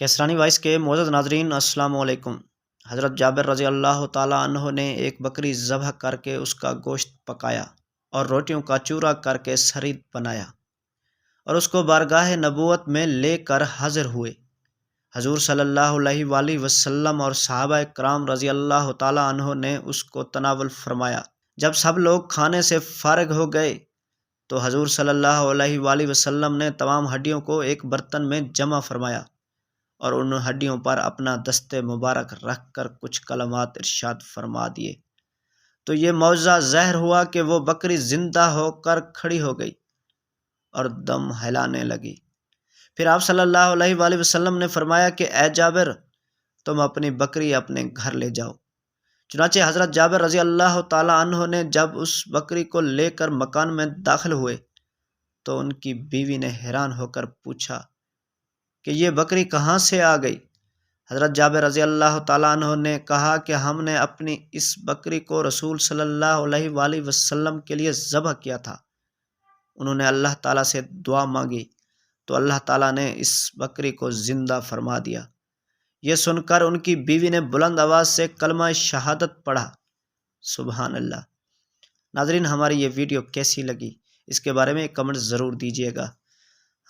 کیسرانی voice کے معزز ناظرین السلام علیکم۔ حضرت جابر رضی اللہ تعالیٰ عنہ نے ایک بکری ذبح کر کے اس کا گوشت پکایا اور روٹیوں کا چورا کر کے سرید بنایا اور اس کو بارگاہ نبوت میں لے کر حاضر ہوئے۔ حضور صلی اللہ علیہ وآلہ وسلم اور صحابہ کرام رضی اللہ تعالیٰ عنہ نے اس کو تناول فرمایا۔ جب سب لوگ کھانے سے فارغ ہو گئے تو حضور صلی اللہ علیہ وآلہ وسلم نے تمام ہڈیوں کو ایک برتن میں جمع فرمایا اور ان ہڈیوں پر اپنا دست مبارک رکھ کر کچھ کلمات ارشاد فرما دیے تو یہ معجزہ ظاہر ہوا کہ وہ بکری زندہ ہو کر کھڑی ہو گئی اور دم ہلانے لگی۔ پھر آپ صلی اللہ علیہ وآلہ وسلم نے فرمایا کہ اے جابر، تم اپنی بکری اپنے گھر لے جاؤ۔ چنانچہ حضرت جابر رضی اللہ تعالیٰ عنہ نے جب اس بکری کو لے کر مکان میں داخل ہوئے تو ان کی بیوی نے حیران ہو کر پوچھا کہ یہ بکری کہاں سے آ گئی؟ حضرت جابر رضی اللہ تعالیٰ عنہ نے کہا کہ ہم نے اپنی اس بکری کو رسول صلی اللہ علیہ وآلہ وسلم کے لیے ذبح کیا تھا۔ انہوں نے اللہ تعالیٰ سے دعا مانگی تو اللہ تعالیٰ نے اس بکری کو زندہ فرما دیا۔ یہ سن کر ان کی بیوی نے بلند آواز سے کلمہ شہادت پڑھا۔ سبحان اللہ۔ ناظرین، ہماری یہ ویڈیو کیسی لگی اس کے بارے میں کمنٹ ضرور دیجیے گا۔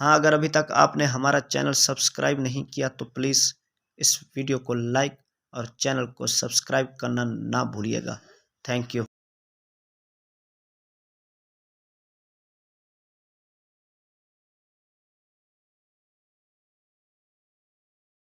ہاں، اگر ابھی تک آپ نے ہمارا چینل سبسکرائب نہیں کیا تو پلیز اس ویڈیو کو لائک اور چینل کو سبسکرائب کرنا نہ بھولیے گا۔ Thank you.